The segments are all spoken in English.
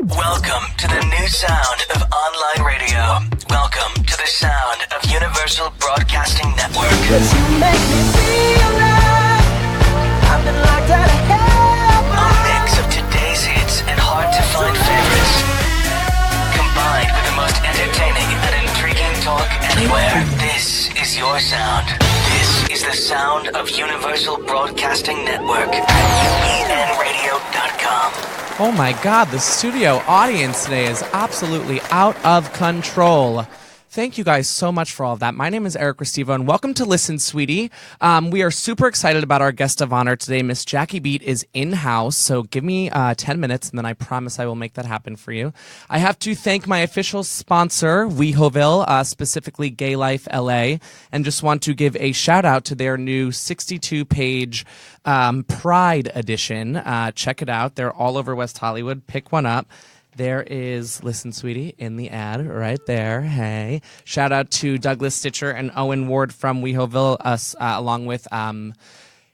Welcome to the new sound of online radio. Welcome to the sound of Universal Broadcasting Network. You make me feel like I've been locked out of heaven. A mix of today's hits and hard-to-find favorites, combined with the most entertaining and intriguing talk anywhere. This is your sound. This is the sound of Universal Broadcasting Network at UENradio.com. Oh my God, the studio audience today is absolutely out of control. Thank you guys so much for all of that. My name is Eric Restivo, and welcome to Listen, Sweetie. We are super excited about our guest of honor today. Miss Jackie Beat is in-house, so give me 10 minutes, and then I promise I will make that happen for you. I have to thank my official sponsor, WeHoville, specifically GaylifeLA, and just want to give a shout-out to their new 62-page Pride edition. Check it out. They're all over West Hollywood. Pick one up. There is Listen, Sweetie in the ad right there. Hey. Shout out to Douglas Stitcher and Owen Ward from WeHoville, along with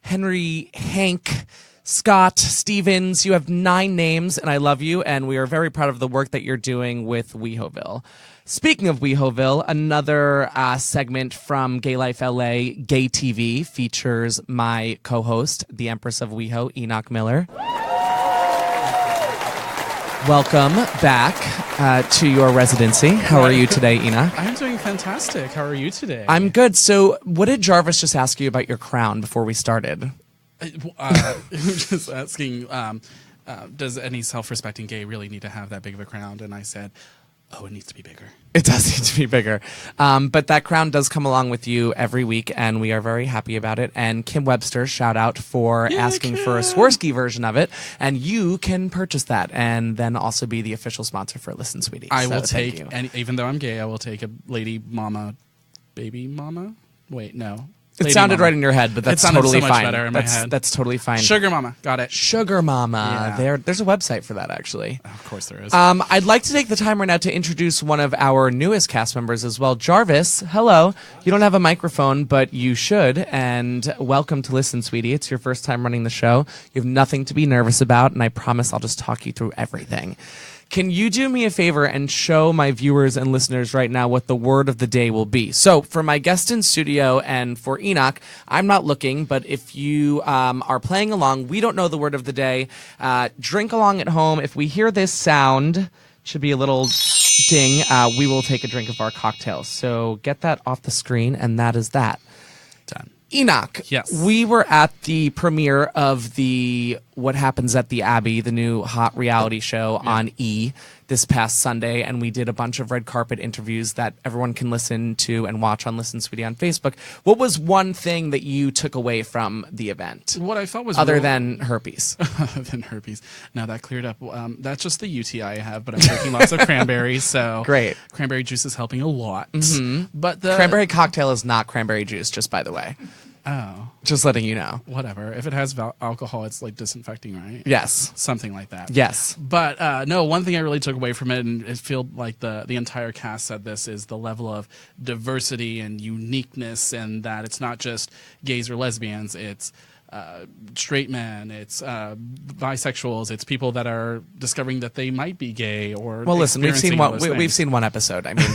Henry, Hank, Scott, Stevens. You have 9 names, and I love you, and we are very proud of the work that you're doing with WeHoville. Speaking of WeHoville, another segment from GaylifeLA, Gay TV, features my co-host, the Empress of WeHo, Enoch Miller. Welcome back to your residency. How are you today, Enoch? I'm doing fantastic. How are you today? I'm good. So what did Jarvis just ask you about your crown before we started? Just asking, does any self-respecting gay really need to have that big of a crown? And I said, oh, it needs to be bigger. It does need to be bigger. But that crown does come along with you every week, and we are very happy about it. And Kim Webster, shout out for asking for a Swarovski version of it. And you can purchase that and then also be the official sponsor for Listen, Sweetie. I will take, and even though I'm gay, I will take a lady mama, baby mama? Wait, no. It Lady sounded mama. right in your head, but that's It sounded totally so much fine. better in my head. That's totally fine. Sugar mama. Got it. Sugar Mama. Yeah. There's a website for that, actually. Of course there is. I'd like to take the time right now to introduce one of our newest cast members as well. Jarvis, hello. You don't have a microphone, but you should. And welcome to Listen, Sweetie. It's your first time running the show. You have nothing to be nervous about, and I promise I'll just talk you through everything. Can you do me a favor and show my viewers and listeners right now what the word of the day will be? So for my guest in studio and for Enoch, I'm not looking, but if you are playing along, we don't know the word of the day. Drink along at home. If we hear this sound, should be a little ding, we will take a drink of our cocktails. So get that off the screen, and that is that. Done. Enoch, Yes. We were at the premiere of the What Happens at the Abbey, the new hot reality show on E! This past Sunday, and we did a bunch of red carpet interviews that everyone can listen to and watch on Listen Sweetie on Facebook. What was one thing that you took away from the event? What I thought was other than herpes. Other than herpes. Now that cleared up. That's just the UTI I have, but I'm drinking lots of cranberries, so Great. Cranberry juice is helping a lot. But the Cranberry cocktail is not cranberry juice, just by the way. Oh, Just letting you know. whatever. If it has alcohol, it's like disinfecting, right? Yes. Something like that. Yes. But no, one thing I really took away from it, and it feel like the entire cast said this, is the level of diversity and uniqueness, and that it's not just gays or lesbians, it's straight men, it's bisexuals, it's people that are discovering that they might be gay or Well, listen, we've seen experiencing one. those We've things. seen one episode. I mean,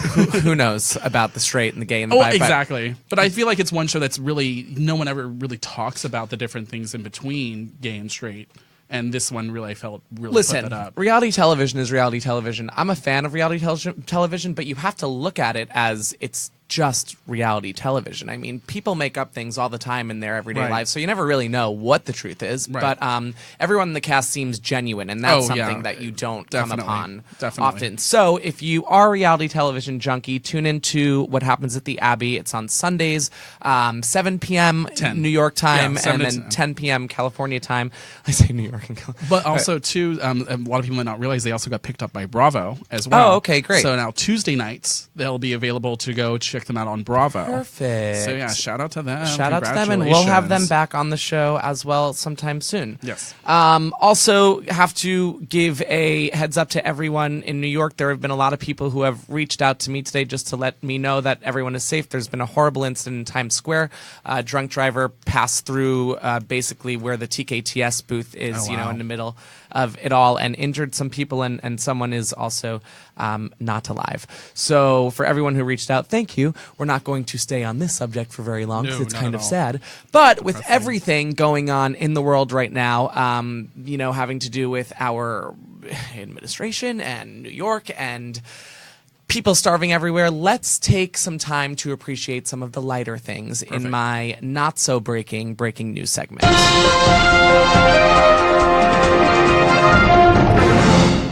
who knows about the straight and the gay and the Oh, bi? exactly. But I feel like it's one show that's really, no one ever really talks about the different things in between gay and straight. And this one really, I felt really put Listen, that up. reality television is reality television. I'm a fan of reality television, but you have to look at it as it's just reality television. I mean, people make up things all the time in their everyday Right. lives, so you never really know what the truth is. Right. But everyone in the cast seems genuine, and that's Oh, yeah. something that you don't Definitely. come upon Definitely. often. So if you are a reality television junkie, tune into What Happens at the Abbey. It's on Sundays, 7 p.m. 10. New York time, Yeah, 7 and to then 10. 10 p.m. California time. I say New York and California. But also, too, a lot of people might not realize they also got picked up by Bravo as well. Oh, okay, great. So now Tuesday nights, they'll be available to go check them out on Bravo. Perfect. So yeah, shout out to them. Shout out to them, and we'll have them back on the show as well sometime soon. Yes. Also, have to give a heads up to everyone in New York. There have been a lot of people who have reached out to me today just to let me know that everyone is safe. There's been a horrible incident in Times Square. A drunk driver passed through basically where the TKTS booth is, in the middle of it all, and injured some people, and someone is also not alive. So for everyone who reached out, thank you. We're not going to stay on this subject for very long because it's kind of sad. But with everything going on in the world right now, having to do with our administration and New York and people starving everywhere, let's take some time to appreciate some of the lighter things in my not so breaking news segment.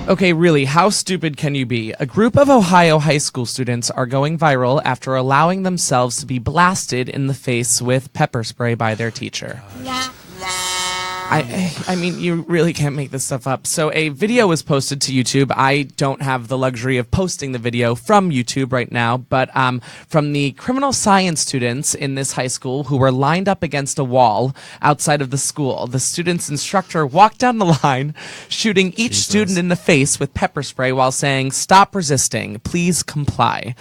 Okay, really, how stupid can you be? A group of Ohio high school students are going viral after allowing themselves to be blasted in the face with pepper spray by their teacher. I mean, you really can't make this stuff up. So a video was posted to YouTube. I don't have the luxury of posting the video from YouTube right now, but from the criminal science students in this high school who were lined up against a wall outside of the school. The student's instructor walked down the line, shooting each student in the face with pepper spray while saying, "Stop resisting. Please comply."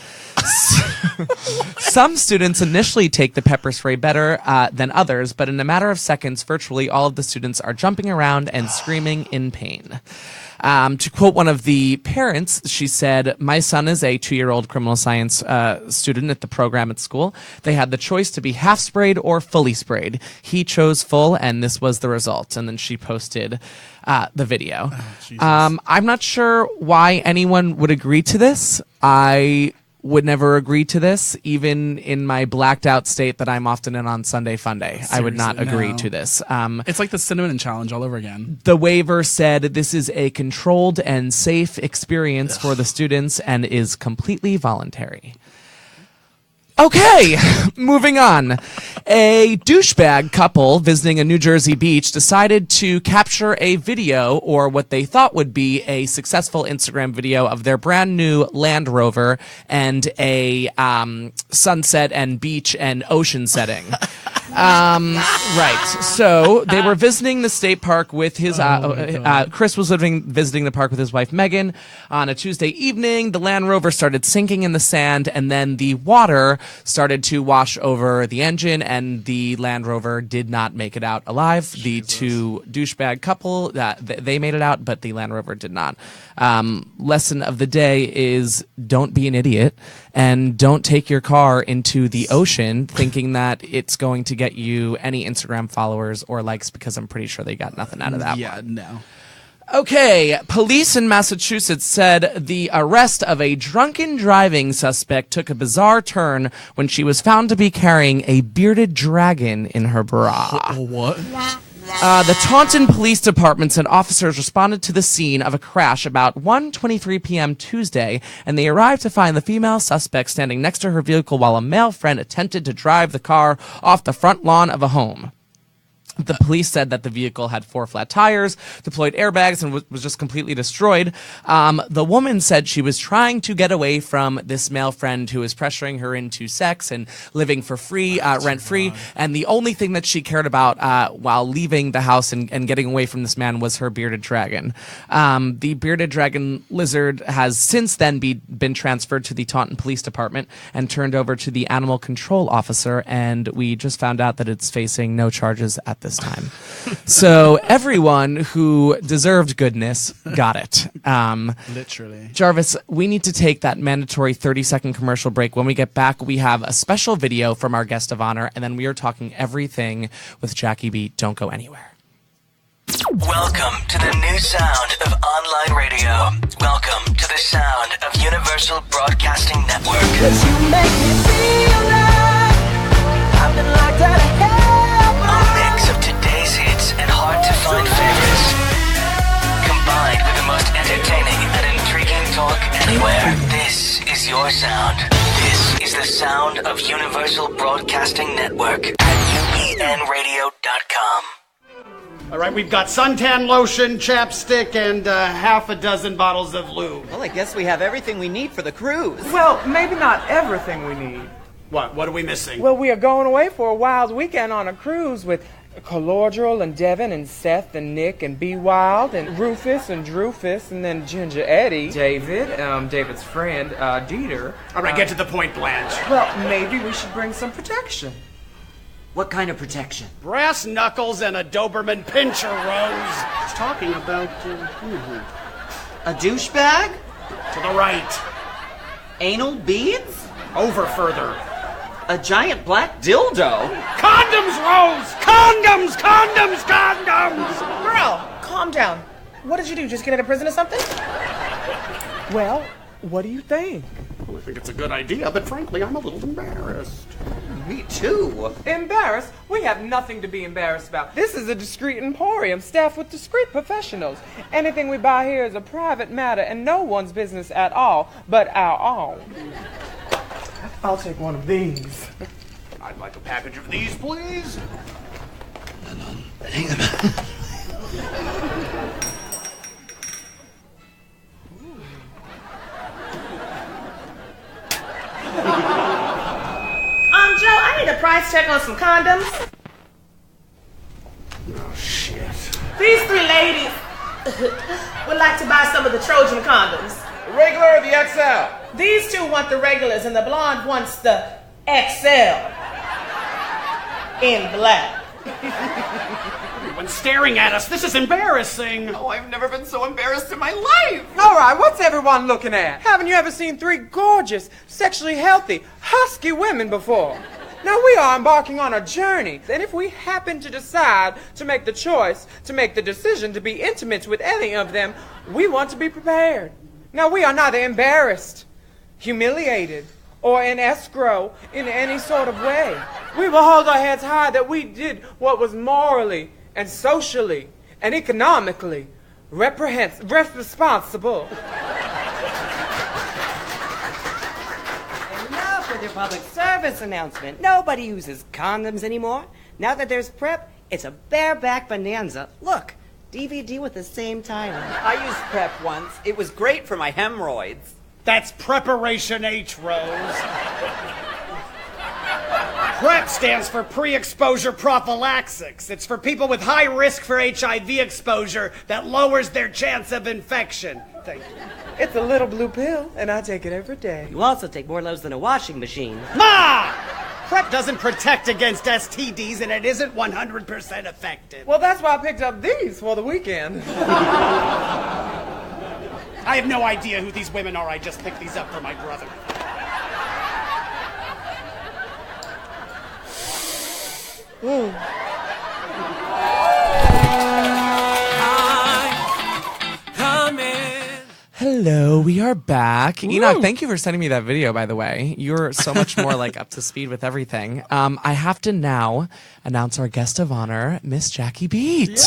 Some students initially take the pepper spray better than others, but in a matter of seconds, virtually all of the students are jumping around and screaming in pain. To quote one of the parents, she said, "My son is a 2-year-old criminal science student at the program at school. They had the choice to be half sprayed or fully sprayed. He chose full, and this was the result." And then she posted the video. I'm not sure why anyone would agree to this. I would never agree to this, even in my blacked out state that I'm often in on Sunday Funday. Seriously, I would not agree to this. It's like the cinnamon challenge all over again. The waiver said this is a controlled and safe experience for the students and is completely voluntary. Okay, moving on. A douchebag couple visiting a New Jersey beach decided to capture a video, or what they thought would be a successful Instagram video, of their brand new Land Rover and a sunset and beach and ocean setting. Right. So they were visiting the state park with his, Chris was visiting the park with his wife, Megan, on a Tuesday evening. The Land Rover started sinking in the sand, and then the water started to wash over the engine, and the Land Rover did not make it out alive. Jesus. The two douchebag couple, they made it out, but the Land Rover did not. Lesson of the day is don't be an idiot, and don't take your car into the ocean thinking that it's going to get you any Instagram followers or likes, because I'm pretty sure they got nothing out of that one. Yeah, no. Okay, police in Massachusetts said the arrest of a drunken driving suspect took a bizarre turn when she was found to be carrying a bearded dragon in her bra. What? The Taunton Police Department said officers responded to the scene of a crash about 1:23 p.m. Tuesday, and they arrived to find the female suspect standing next to her vehicle while a male friend attempted to drive the car off the front lawn of a home. The police said that the vehicle had 4 flat tires, deployed airbags, and was just completely destroyed. The woman said she was trying to get away from this male friend who was pressuring her into sex and living for free, rent-free, and the only thing that she cared about while leaving the house and getting away from this man was her bearded dragon. The bearded dragon lizard has since then been transferred to the Taunton Police Department and turned over to the animal control officer, and we just found out that it's facing no charges at this time. So everyone who deserved goodness got it. Literally. Jarvis, we need to take that mandatory 30-second commercial break. When we get back, we have a special video from our guest of honor, and then we are talking everything with Jackie B. Don't go anywhere. Welcome to the new sound of online radio. Welcome to the sound of Universal Broadcasting Network. 'Cause you make me feel like I've been locked out of hell. A mix of today's hits and hard-to-find favorites, combined with the most entertaining and intriguing talk anywhere. This is your sound. This is the sound of Universal Broadcasting Network at UPNradio.com. All right, we've got suntan lotion, chapstick, and half a dozen bottles of lube. Well, I guess we have everything we need for the cruise. Well, maybe not everything we need. What are we missing? Well, we are going away for a wild weekend on a cruise with Calordral and Devin and Seth and Nick and B Wild and Rufus and Drufus and then Ginger Eddie. David, David's friend, Dieter. All right, get to the point, Blanche. Well, maybe we should bring some protection. What kind of protection? Brass knuckles and a Doberman pincher, Rose. He's talking about... A douchebag? To the right. Anal beads? Over further. A giant black dildo? Condoms, Rose! Condoms, condoms, condoms! Girl, calm down. What did you do? Just get out of prison or something? Well, what do you think? Well, I think it's a good idea, but frankly, I'm a little embarrassed. Me too. Embarrassed? We have nothing to be embarrassed about. This is a discreet emporium staffed with discreet professionals. Anything we buy here is a private matter and no one's business at all but our own. I'll take one of these. I'd like a package of these, please. Joe, I need a price check on some condoms. Oh, shit. These 3 ladies would like to buy some of the Trojan condoms. The regular or the XL? These 2 want the regulars and the blonde wants the XL in black. Everyone's staring at us. This is embarrassing. Oh, I've never been so embarrassed in my life. All right, what's everyone looking at? Haven't you ever seen 3 gorgeous, sexually healthy, husky women before? Now we are embarking on a journey, and if we happen to decide to make the choice, to make the decision to be intimate with any of them, we want to be prepared. Now we are neither embarrassed, humiliated, or in escrow in any sort of way. We will hold our heads high that we did what was morally and socially and economically responsible. Enough with your public service announcement. Nobody uses condoms anymore. Now that there's PrEP, it's a bareback bonanza. Look, DVD with the same title. I used PrEP once. It was great for my hemorrhoids. That's Preparation H, Rose. PrEP stands for pre-exposure prophylaxis. It's for people with high risk for HIV exposure that lowers their chance of infection. Thank you. It's a little blue pill, and I take it every day. You also take more loads than a washing machine. Ma! PrEP doesn't protect against STDs, and it isn't 100% effective. Well, that's why I picked up these for the weekend. I have no idea who these women are. I just picked these up for my brother. Hello, we are back. Enoch, thank you for sending me that video, by the way. You're so much more like up to speed with everything. I have to now announce our guest of honor, Miss Jackie Beat.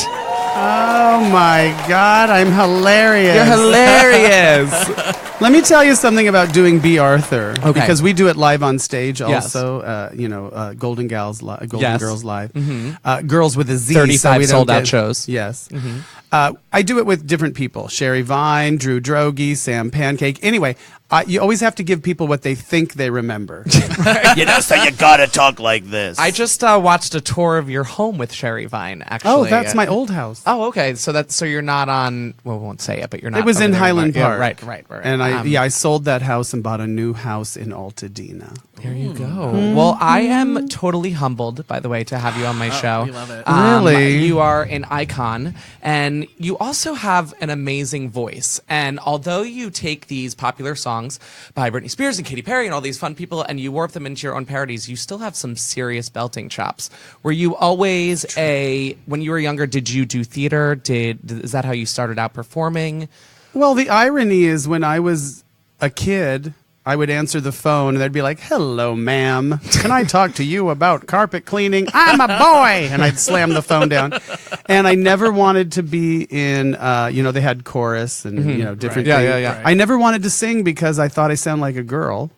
Oh my God, I'm hilarious. You're hilarious. Let me tell you something about doing B. Arthur. Okay. Because we do it live on stage Yes. also. Golden Girls Live. Mm-hmm. Girls with a Z. 35 so we don't sold out get- shows. Yes. Mm-hmm. I do it with different people. Sherry Vine, Drew Droege, Sam Pancake. Anyway, you always have to give people what they think they remember. So you gotta talk like this. I just watched a tour of your home with Sherry Vine, actually. Oh, that's my old house. Oh, okay. So you're not on, well, we won't say it, but you're not. It was over in there Highland anymore. Park. Yeah, right. And I sold that house and bought a new house in Altadena. There you go. Well, I am totally humbled, by the way, to have you on my show. We love it. Really? You are an icon, and you also have an amazing voice. And although you take these popular songs by Britney Spears and Katy Perry and all these fun people, and you warp them into your own parodies, you still have some serious belting chops. Were you always when you were younger, did you do theater? Is that how you started out performing? Well, the irony is when I was a kid, I would answer the phone and they'd be like, "Hello, ma'am. Can I talk to you about carpet cleaning? I'm a boy." And I'd slam the phone down. And I never wanted to be in, they had chorus and, different things. Yeah. I never wanted to sing because I thought I sounded like a girl.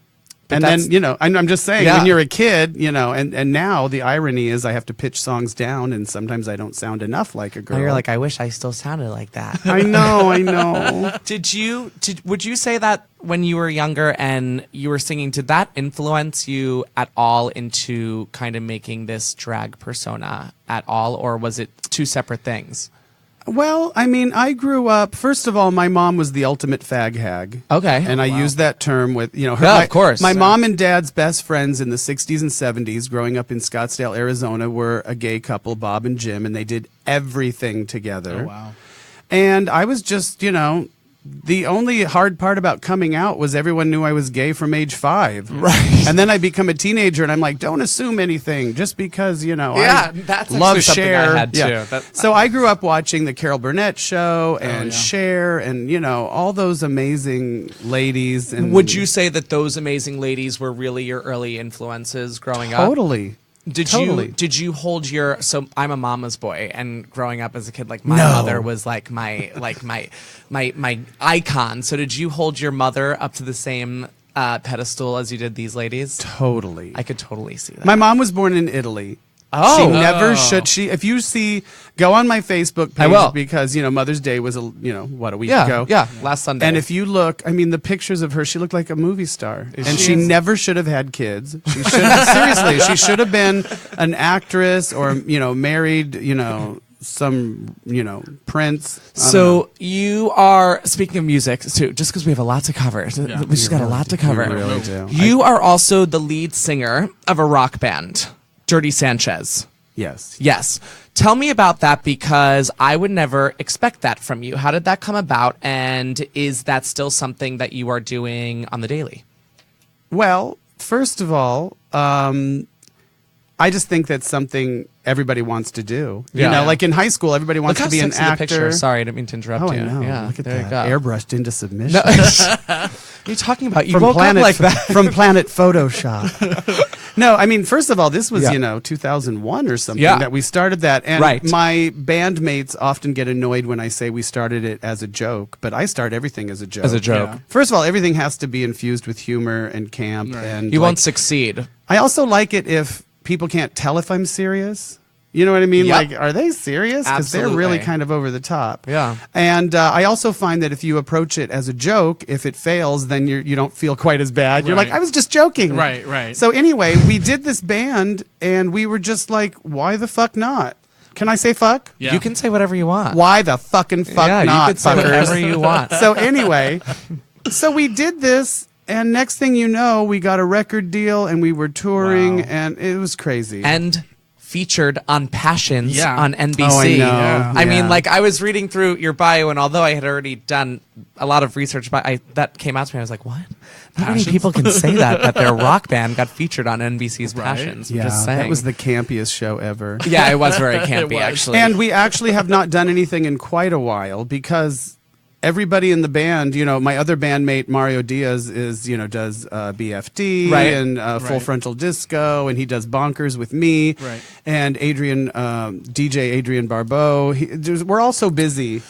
And then, I'm just saying, Yeah. when you're a kid, and now the irony is I have to pitch songs down, and sometimes I don't sound enough like a girl. Now you're like, I wish I still sounded like that. I know. Would you say that when you were younger and you were singing, did that influence you at all into kind of making this drag persona at all, or was it two separate things? Well, I mean, I grew up, first of all, my mom was the ultimate fag hag. Okay. And I use that term with, her. Yeah, of course. My mom and dad's best friends in the 60s and 70s, growing up in Scottsdale, Arizona, were a gay couple, Bob and Jim, and they did everything together. Oh, wow. And I was just, the only hard part about coming out was everyone knew I was gay from age 5. Right. And then I become a teenager and I'm like, don't assume anything just because, I that's love actually something Cher. I had too. So I grew up watching the Carol Burnett show and Cher and, all those amazing ladies. And would you say that those amazing ladies were really your early influences growing up? Totally. Did you hold so I'm a mama's boy, and growing up as a kid, like my mother was like my icon. So did you hold your mother up to the same pedestal as you did these ladies? Totally. I could totally see that. My mom was born in Italy. Oh. She never should. If you go on my Facebook page, I will. because, Mother's Day was, a week Yeah, ago. yeah, last Sunday. And if you look, the pictures of her, she looked like a movie star. She never should have had kids. She should have, seriously, she should have been an actress or, married, some, prince. So you are, speaking of music, too, just because we have a lot to cover. We just got a lot to cover. We really do. You are also the lead singer of a rock band, Dirty Sanchez. Yes. Yes. Tell me about that, because I would never expect that from you. How did that come about? And is that still something that you are doing on the daily? Well, first of all, I just think that's something everybody wants to do. Yeah. Like in high school, everybody wants to be an actor. Picture. Sorry, I didn't mean to interrupt you. I know. Yeah, Look at there that. you go. Airbrushed into submission. No, what are you talking about? You woke up like that. From Planet Photoshop. No, first of all, this was, 2001 or something that we started that. And my bandmates often get annoyed when I say we started it as a joke, but I start everything as a joke. As a joke. Yeah. First of all, everything has to be infused with humor and camp. Right. And you won't succeed. I also like it if people can't tell if I'm serious. You know what I mean? Yep. Like, are they serious? Because they're really kind of over the top. Yeah. And I also find that if you approach it as a joke, if it fails, then you don't feel quite as bad. You're like, I was just joking. Right. So anyway, we did this band, and we were just like, why the fuck not? Can I say fuck? Yeah. You can say whatever you want. Why the fucking fuck not, you can say fuckers? whatever you want. So anyway, so we did this. And next thing you know, we got a record deal and we were touring and it was crazy. And featured on Passions on NBC. Oh, I know. I mean, like, I was reading through your bio, and although I had already done a lot of research, that came out to me. I was like, what? Not many people can say that their rock band got featured on NBC's Passions. Yeah, just saying. that was the campiest show ever. Yeah, it was very campy, actually. And we actually have not done anything in quite a while because everybody in the band, my other bandmate Mario Diaz is, does BFD and Full Frontal Disco, and he does Bonkers with me. Right. And DJ Adrian Barbeau. We're all so busy.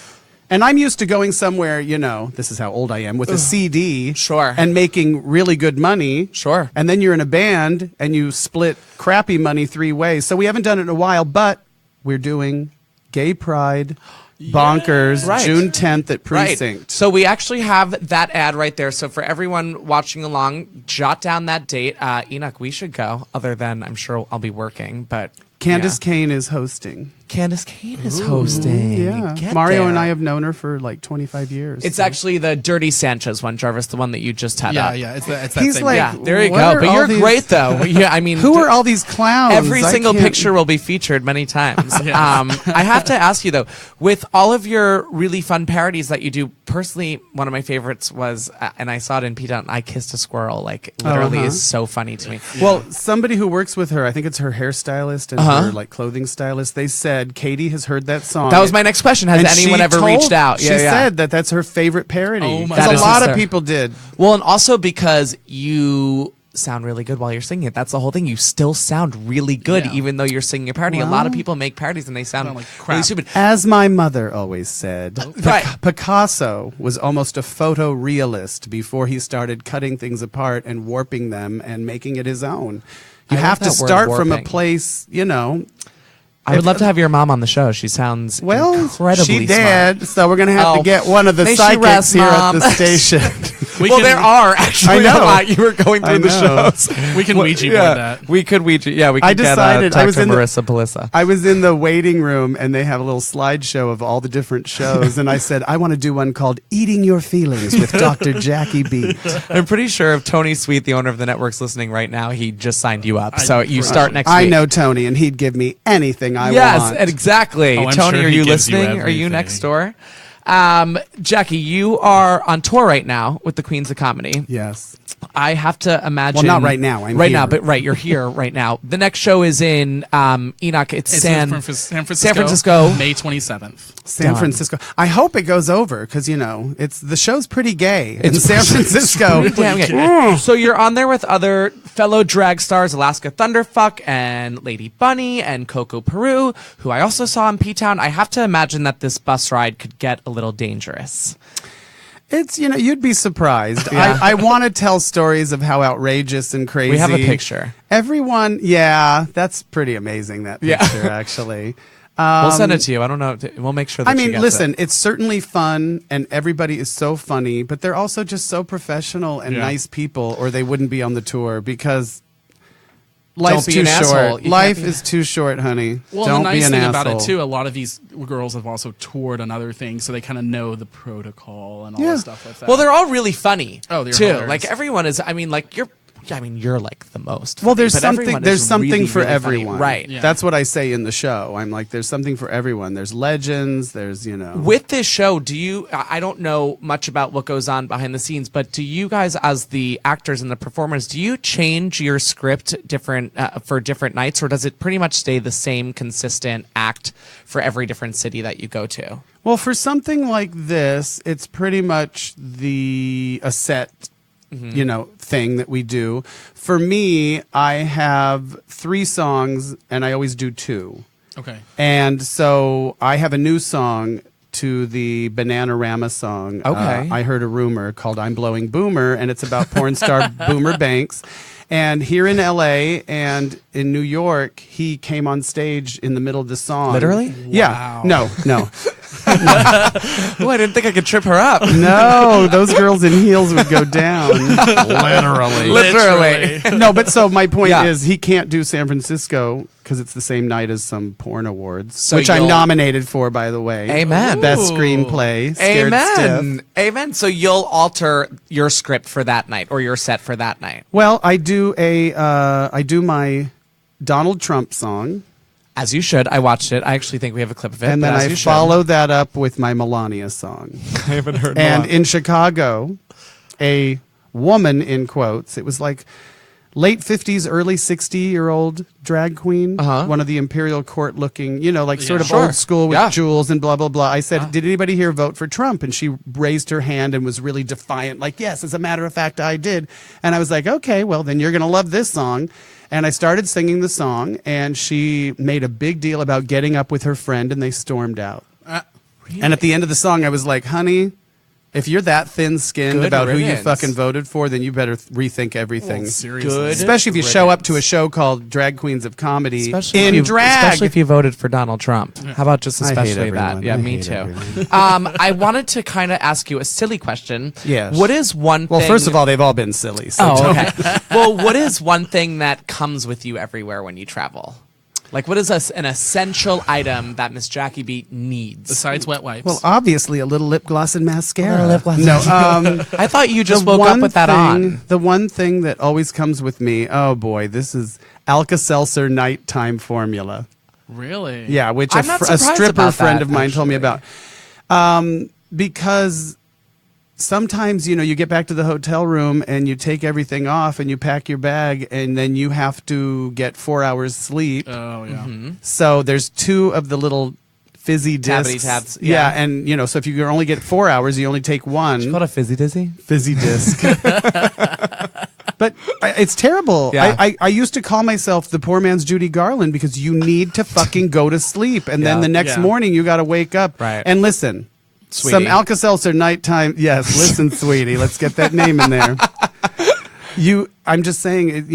And I'm used to going somewhere, this is how old I am, with a CD. Sure. And making really good money. Sure. And then you're in a band and you split crappy money 3 ways. So we haven't done it in a while, but we're doing Gay Pride. Bonkers, June 10th at Precinct. Right. So we actually have that ad right there. So for everyone watching along, jot down that date. Enoch, we should go, other than I'm sure I'll be working, but Candace Kane is hosting. Candace Kane is hosting. Yeah. Get Mario there. and I have known her for like 25 years. It's actually the Dirty Sanchez one, Jarvis, the one that you just had up. Yeah, it's that He's same. like, Yeah, there you what go. are But all you're these- great, though. Yeah, I mean, Who are all these clowns? every I single can't- picture will be featured many times. I have to ask you, though, with all of your really fun parodies that you do, personally, one of my favorites was, and I saw it in Pete Dunne, I Kissed a Squirrel. Like, literally is so funny to me. Well, somebody who works with her, I think it's her hairstylist and her like clothing stylist, they said Katie has heard that song. That was my next question. Has And anyone she ever reached out? She said that that's her favorite parody. Oh my Because God. a lot That of is people did. Well, and also because you sound really good while you're singing it. That's the whole thing. You still sound really good even though you're singing a parody. A lot of people make parodies and they sound like crap. Really stupid. As my mother always said, Right. Picasso was almost a photorealist before he started cutting things apart and warping them and making it his own. You I have love to that word, start from a warping. place, you know. I would love to have your mom on the show. She sounds incredibly she did, smart. so we're going to have to get one of the May she psychics rest, here Mom. at the station. There are actually I know. a lot. You were going through the shows. We can Ouija board that. We could Ouija. Yeah, we could I decided get I was in Marissa Palissa. I was in the waiting room and they have a little slideshow of all the different shows, and I said I want to do one called "Eating Your Feelings" with Dr. Jackie B. I'm pretty sure if Tony Sweet, the owner of the network's listening right now, he just signed you up. So you start next week. I know Tony, and he'd give me anything I want. Yes, exactly. Oh, I'm Tony, sure are he you gives you listening? Are you everything. next door? Jackie, you are on tour right now with the Queens of Comedy. Yes. I have to imagine. Well, not right now. I'm right here. now, but you're here right now. The next show is in Enoch. It's San Francisco, May 27th. San Francisco. I hope it goes over because it's the show's pretty gay in San Francisco. Pretty damn gay. So you're on there with other fellow drag stars, Alaska Thunderfuck and Lady Bunny and Coco Peru, who I also saw in P-Town. I have to imagine that this bus ride could get a little dangerous. It's, you'd be surprised. Yeah. I want to tell stories of how outrageous and crazy. We have a picture. Everyone, that's pretty amazing, that picture, actually. We'll send it to you. I don't know. We'll make sure that she gets listen, it. It's certainly fun, and everybody is so funny, but they're also just so professional and nice people, or they wouldn't be on the tour, because life's Don't be too an short. asshole. You Life can't be- is too short, honey. Well, Don't the be nice an thing asshole. about it too, a lot of these girls have also toured on other things, so they kind of know the protocol and all that stuff like that. Well, they're all really funny. Oh, they're too. hilarious. Like everyone is. I mean, like you're like the most. Well, funny, there's but something. everyone There's is something really, for really funny. everyone, right? Yeah. That's what I say in the show. I'm like, there's something for everyone. There's legends. There's With this show, I don't know much about what goes on behind the scenes, but do you guys, as the actors and the performers, do you change your script for different nights, or does it pretty much stay the same consistent act for every different city that you go to? Well, for something like this, it's pretty much a set, thing that we do. For me, I have 3 songs, and I always do 2. Okay. And so I have a new song to the Bananarama song. Okay. I heard a rumor called "I'm Blowing Boomer," and it's about porn star Boomer Banks. And here in LA and in New York, he came on stage in the middle of the song. Literally? Yeah. No. Oh, I didn't think I could trip her up. No, those girls in heels would go down. Literally. No, but so my point Yeah. is he can't do San Francisco because it's the same night as some porn awards, So which I'm you'll- nominated for, by the way. Amen. Best screenplay. Scared Amen. Stiff. Amen. So you'll alter your script for that night or your set for that night. Well, I do my Donald Trump song, As you should. I watched it. I actually think we have a clip of it. and but then as I you should. follow that up with my Melania song. I haven't heard And in Chicago, a woman, in quotes, it was like late 50s, early 60-year-old drag queen, one of the imperial court looking, sort of Sure. old school with Yeah. jewels and blah, blah, blah. I said, did anybody here vote for Trump? And she raised her hand and was really defiant, like, yes, as a matter of fact, I did. And I was like, okay, well, then you're going to love this song. And I started singing the song, and she made a big deal about getting up with her friend, and they stormed out. And at the end of the song, I was like, honey, if you're that thin-skinned Good about who you riddance. fucking voted for, then you better rethink everything. Seriously. Good. Especially if you show up to a show called Drag Queens of Comedy Especially in if you, drag. Especially if you voted for Donald Trump. How about just I hate especially that? everyone. Yeah, I me hate too. everyone. I wanted to kind of ask you a silly question. Yes. What is one Well, thing... first of all, they've all been silly. So Oh, okay. Well, what is one thing that comes with you everywhere when you travel? Like, what is an essential item that Miss Jackie B needs? Besides wet wipes. Well, obviously, a little lip gloss and mascara. lip gloss. No, I thought you just the woke up one with that thing- on. The one thing that always comes with me, oh boy, this is Alka-Seltzer nighttime formula. Really? Yeah, which I'm a not surprised stripper about friend that, of mine told me actually. about. Because sometimes, you get back to the hotel room and you take everything off and you pack your bag and then you have to get 4 hours sleep. Oh, yeah. So there's 2 of the little fizzy discs. Tabbity tabs, Yeah, yeah. and, so if you only get 4 hours, you only take 1. Called a fizzy dizzy? Fizzy disc. But it's terrible. Yeah. I used to call myself the poor man's Judy Garland because you need to fucking go to sleep. And then the next morning you got to wake up. Right. And listen, Sweetie. some Alka-Seltzer nighttime. Yes, listen, sweetie. Let's get that name in there. I'm just saying,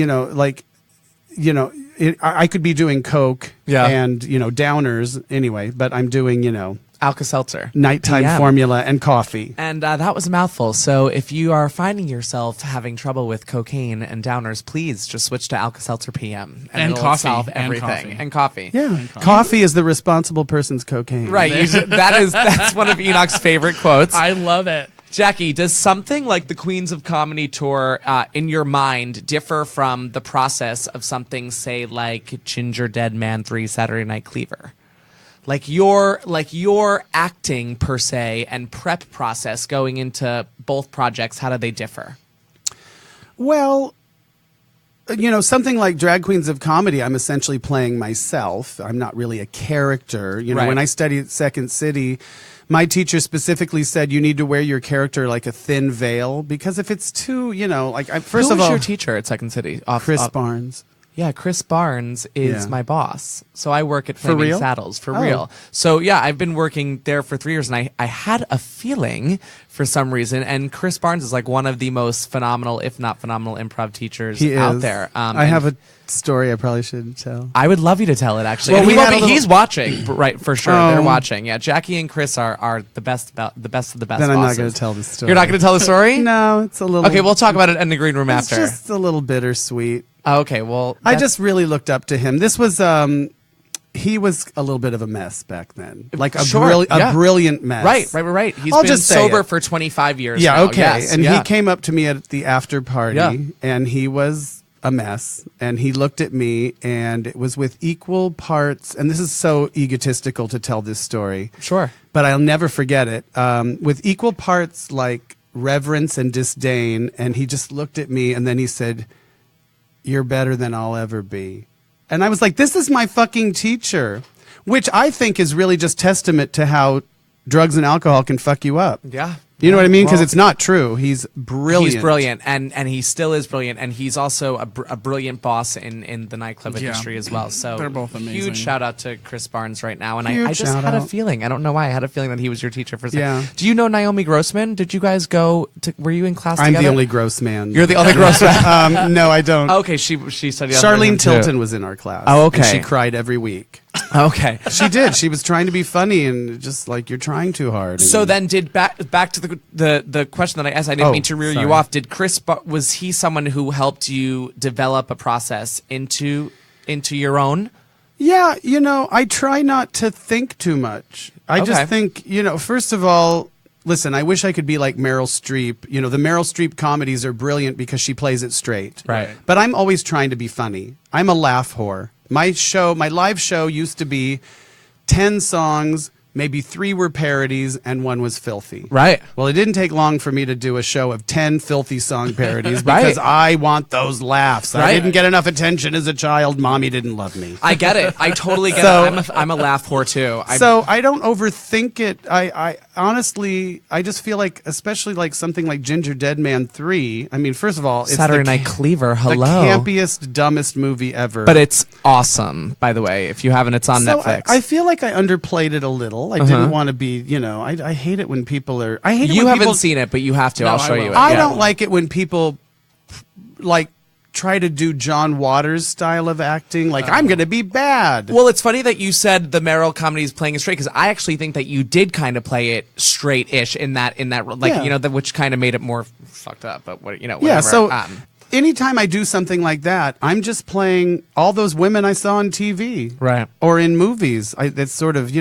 I could be doing Coke and, downers anyway, but I'm doing, Alka-Seltzer. nighttime PM. formula and coffee. And that was a mouthful. So if you are finding yourself having trouble with cocaine and downers, please just switch to Alka-Seltzer PM. And it'll coffee. solve And everything. coffee. And coffee. Yeah. Coffee is the responsible person's cocaine. Right. That's one of Enoch's favorite quotes. I love it. Jackie, does something like the Queens of Comedy tour in your mind differ from the process of something, say, like Ginger Dead Man 3 Saturday Night Cleaver? Like your acting per se and prep process going into both projects, how do they differ? Well, something like Drag Queens of Comedy, I'm essentially playing myself. I'm not really a character. Right. When I studied at Second City, my teacher specifically said you need to wear your character like a thin veil because if it's too, first Who of was all, your teacher at Second City? Chris Barnes. Yeah, Chris Barnes is Yeah. my boss. So I work at For Flaming real? Saddles for Oh. real. So yeah, I've been working there for 3 years and I had a feeling for some reason, and Chris Barnes is like one of the most phenomenal, if not phenomenal, improv teachers He out is. there. I have a story I probably shouldn't tell. I would love you to tell it, actually. Well, And we he won't had a be- little- he's watching, right? For sure, Oh. they're watching. Yeah, Jackie and Chris are the best of the best Then I'm not bosses. going to tell the story. You're not going to tell the story? No, it's a little. Okay, we'll talk about it in the green room It's after. just a little bittersweet. Oh, okay, well, I that's- just really looked up to him. This was he was a little bit of a mess back then, like a Sure, yeah. brilliant mess. Right. He's I'll been just say sober it. for 25 years. Yeah, now. okay. Yes, and yeah. he came up to me at the after party, Yeah. and he was a mess. And he looked at me, and it was with equal parts. And this is so egotistical to tell this story. Sure. But I'll never forget it. With equal parts, like reverence and disdain. And he just looked at me, and then he said, "You're better than I'll ever be." And I was like, this is my fucking teacher, which I think is really just testament to how drugs and alcohol can fuck you up. Yeah. You know what I mean? Because Well, it's not true. He's brilliant. He's brilliant, and he still is brilliant, and he's also a brilliant boss in the nightclub Yeah. industry as well. So They're both amazing. Huge shout out to Chris Barnes right now, and Huge I just shout had a out. feeling. I don't know why I had a feeling that he was your teacher for a second. Yeah. Do you know Naomi Grossman? Did you guys go? Were you in class I'm together? the only gross man. You're the only gross man. No, I don't. Okay, she studied. under him Charlene too. Tilton was in our class. Oh, okay. And she cried every week. Okay. She did. She was trying to be funny and just like, you're trying too hard. So And- then, did back to the question that I asked. I didn't Oh, mean to rear sorry. you off. Did Chris? Was he someone who helped you develop a process into your own? Yeah, I try not to think too much. I Okay. just think, first of all, listen, I wish I could be like Meryl Streep. The Meryl Streep comedies are brilliant because she plays it straight. Right. But I'm always trying to be funny. I'm a laugh whore. My live show used to be 10 songs, maybe 3 were parodies, and 1 was filthy. Right. Well, it didn't take long for me to do a show of 10 filthy song parodies Right. because I want those laughs. I Right. didn't get enough attention as a child. Mommy didn't love me. I get it. I totally get So- it. I'm a laugh whore too. So I don't overthink it. I honestly, I just feel like, especially like something like Ginger Dead Man 3. I mean, first of all, it's Saturday the Night Cleaver. Hello. the campiest, dumbest movie ever. But it's awesome, by the way. If you haven't, it's on so Netflix. I feel like I underplayed it a little. I didn't want to be, I hate it when people are. I hate it you when haven't people, seen it, but you have to. No, I'll I show will. you it. I Yeah. don't like it when people like try to do John Waters style of acting. Like I'm going to be bad. Well, it's funny that you said the Meryl comedy is playing it straight because I actually think that you did kind of play it straight-ish in that like Yeah. which kind of made it more fucked up. But whatever. Yeah, so anytime I do something like that, I'm just playing all those women I saw on TV. Right. Or in movies. That's sort of,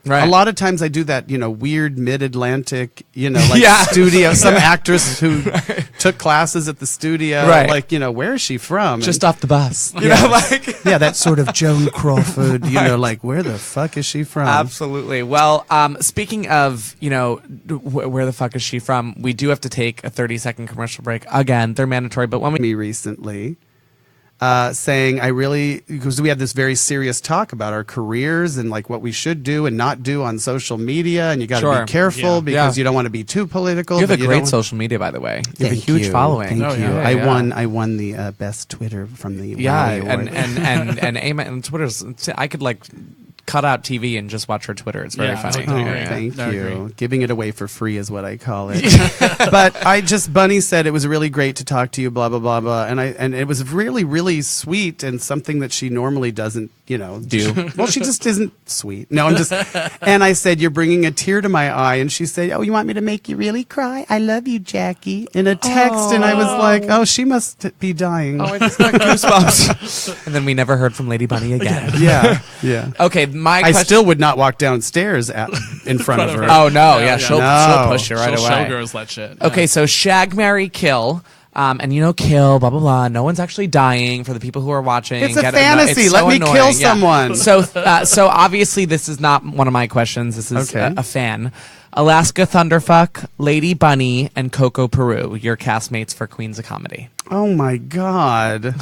Right. a lot of times I do that, weird mid-Atlantic, like Yeah. studio, some actress who took classes at the studio. Right. Like, where is she from? just And- off the bus. You Yeah. know, like yeah, that sort of Joan Crawford, like, where the fuck is she from? Absolutely. Well, speaking of, where the fuck is she from? We do have to take a 30-second commercial break. Again, they're mandatory, but when we Me recently. saying, because we had this very serious talk about our careers and like what we should do and not do on social media, and you got to be careful because you don't want to be too political. You have a great social media, by the way. You have a huge following. Thank you. I won the best Twitter from the Wally Award. and Amen and Twitter's. I could like cut out TV and just watch her Twitter. It's very funny. Thank you. Giving it away for free is what I call it. But Bunny said it was really great to talk to you, blah blah blah blah, and it was really really sweet and something that she normally doesn't do. Well, she just isn't sweet. No, I'm just. And I said, you're bringing a tear to my eye, and she said, oh, you want me to make you really cry? I love you, Jackie. In a text, and I was like, oh, she must be dying. Oh, I just got goosebumps. And then we never heard from Lady Bunny again. Yeah. Okay, I still would not walk downstairs in front of her. Oh no, she'll push you right away. Showgirls that shit. Okay, so shag, marry, kill. And kill, blah, blah, blah. No one's actually dying for the people who are watching. It's a fantasy. Let me kill someone. So obviously this is not one of my questions. This is a fan. Alaska Thunderfuck, Lady Bunny, and Coco Peru, your castmates for Queens of Comedy. Oh my God.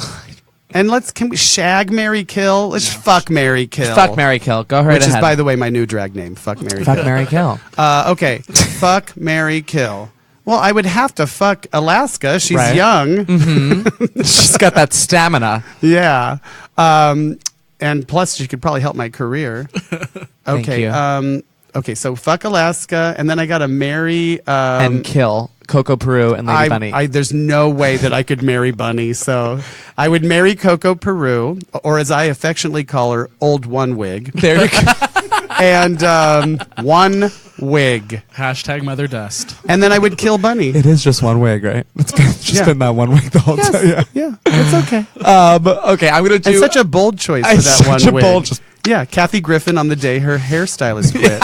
And can we shag, marry, kill? Let's fuck, marry, kill. Fuck, marry, kill. Go right ahead. Which is, by the way, my new drag name. Fuck, marry, kill. Fuck, marry, kill. Okay. Fuck, marry, kill. Well, I would have to fuck Alaska. She's young. Mm-hmm. She's got that stamina. Yeah. And plus, she could probably help my career. Okay. Thank you. Okay, so fuck Alaska, and then I got to marry... and kill Coco Peru and Lady Bunny. There's no way that I could marry Bunny, so I would marry Coco Peru, or as I affectionately call her, Old One Wig. There you go. And one wig. Hashtag Mother Dust. And then I would kill Bunny. It is just one wig, right? It's just been that one wig the whole time. Yeah, it's okay. Okay, I'm going to do... It's such a bold choice for that one wig. Yeah, Kathy Griffin on the day her hairstylist quit.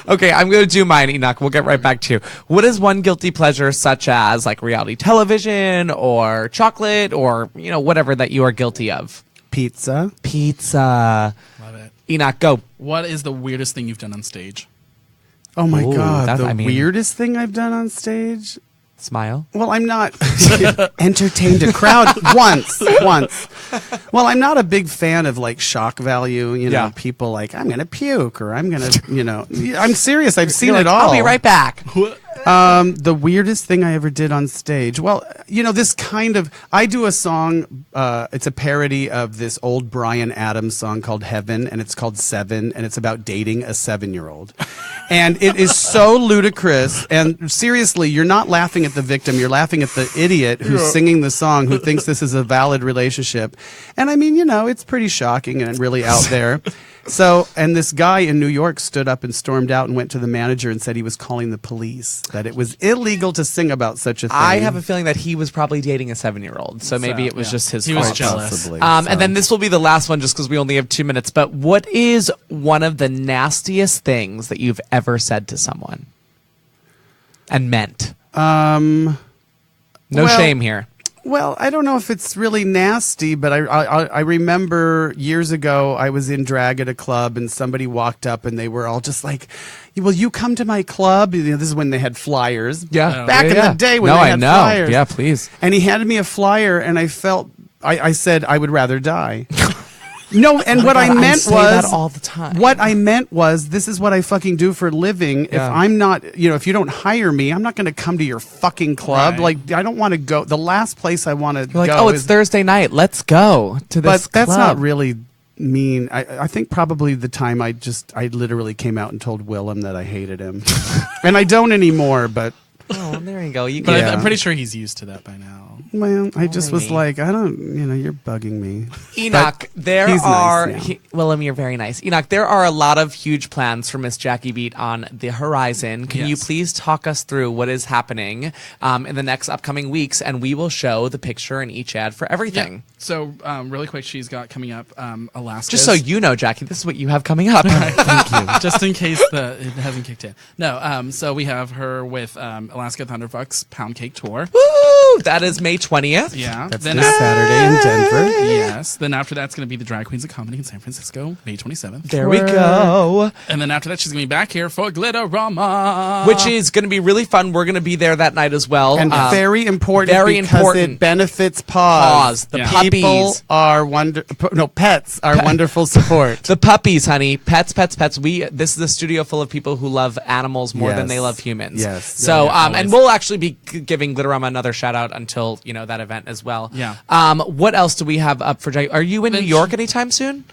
Okay, I'm going to do mine, Enoch. We'll get right back to you. What is one guilty pleasure such as like reality television or chocolate or, whatever that you are guilty of? Pizza. Love it. Enoch, go. What is the weirdest thing you've done on stage? Oh my God, weirdest thing I've done on stage? Smile. Well, I'm not entertained a crowd once. Well, I'm not a big fan of like shock value, people like I'm going to puke or I'm going to, I'm serious. I've seen it all. I'll be right back. The weirdest thing I ever did on stage. Well, this I do a song, it's a parody of this old Bryan Adams song called Heaven, and it's called Seven, and it's about dating a 7-year-old. And it is so ludicrous, and seriously, you're not laughing at the victim, you're laughing at the idiot who's singing the song, who thinks this is a valid relationship. And I mean, it's pretty shocking and really out there. So, and this guy in New York stood up and stormed out and went to the manager and said he was calling the police, that it was illegal to sing about such a thing. I have a feeling that he was probably dating a 7-year-old, so maybe it was just his fault. He was jealous. Possibly, And then this will be the last one just because we only have 2 minutes, but what is one of the nastiest things that you've ever said to someone and meant? No shame here. Well, I don't know if it's really nasty, but I remember years ago I was in drag at a club and somebody walked up and they were all just like, "Will you come to my club?" This is when they had flyers. Yeah, back in the day when they had flyers. Yeah, please. And he handed me a flyer, and I said I would rather die. No, and what I meant say that all the time. What I meant was, this is what I fucking do for a living. Yeah. If I'm not, if you don't hire me, I'm not going to come to your fucking club. Right. Like, I don't want to go. The last place I want to go. Like, it's Thursday night. Let's go to this But that's club. not really mean. I think probably the time I literally came out and told Willem that I hated him, and I don't anymore. But oh, there you go. But I'm pretty sure he's used to that by now. Well, I just was like, I don't, you're bugging me. Enoch, there he's are... nice now. Willem, you're very nice. Enoch, there are a lot of huge plans for Miss Jackie Beat on the horizon. Can you please talk us through what is happening in the next upcoming weeks, and we will show the picture in each ad for everything. Yeah. So, really quick, she's got coming up Alaska. Just so you know, Jackie, this is what you have coming up. Thank you. Just in case it hasn't kicked in. No, so we have her with Alaska Thunderfuck's Pound Cake Tour. Woo! Woo! That is May 20th. Yeah. That's then this Saturday in Denver. Yes. Then after that's going to be the Drag Queens of Comedy in San Francisco, May 27th. There we go. And then after that, she's going to be back here for Glitterama. Which is going to be really fun. We're going to be there that night as well. And very important because it benefits PAWS. The People puppies. are pets are wonderful support. The puppies, honey. Pets. This is a studio full of people who love animals more than they love humans. Yes. So, and we'll actually be giving Glitterama another shout out until, that event as well. Yeah. What else do we have up for Are you in New York anytime soon?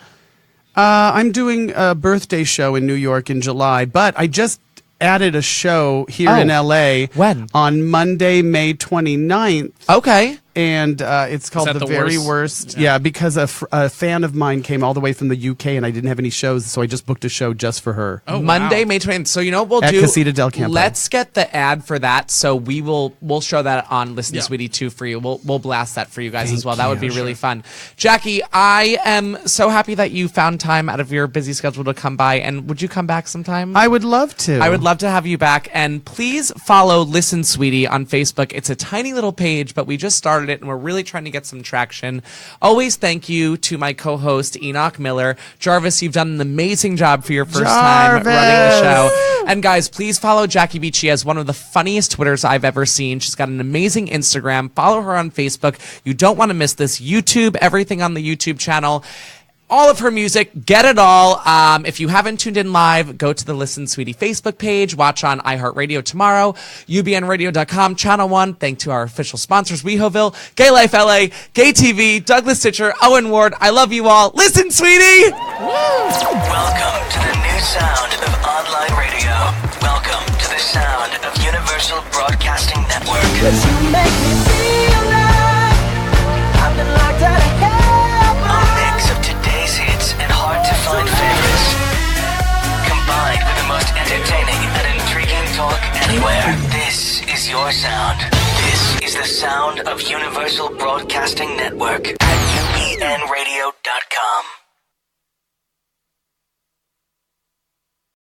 I'm doing a birthday show in New York in July, but I just added a show here in LA. When? On Monday, May 29th. Okay. And it's called The Very Worst. Yeah, because a fan of mine came all the way from the UK and I didn't have any shows, so I just booked a show just for her. Oh, Monday, May 20th. So you know what we'll At do? Casita del Campo. Let's get the ad for that. So we'll show that on Listen Sweetie 2 for you. We'll blast that for you guys as well. That would be really fun. Jackie, I am so happy that you found time out of your busy schedule to come by. And would you come back sometime? I would love to. I would love to have you back. And please follow Listen Sweetie on Facebook. It's a tiny little page, but we just started it and we're really trying to get some traction. Always thank you to my co-host Enoch Miller. Jarvis, you've done an amazing job for your first time running the show. And guys, please follow Jackie Beach. She has one of the funniest Twitters I've ever seen. She's got an amazing Instagram. Follow her on Facebook. You don't want to miss this. YouTube, everything on the YouTube channel. All of her music, get it all. If you haven't tuned in live, go to the Listen Sweetie Facebook page. Watch on iHeartRadio tomorrow, ubnradio.com, Channel 1. Thank to our official sponsors, WeHoville, GayLifeLA, Gay TV, Douglas Stitcher, Owen Ward. I love you all. Listen, sweetie! Welcome to the new sound of online radio. Welcome to the sound of Universal Broadcasting Network. You make me feel like I've been locked out of hell. Of today's hits and hard-to-find favorites, combined with the most entertaining and intriguing talk anywhere. This is your sound. This is the sound of Universal Broadcasting Network at ubnradio.com.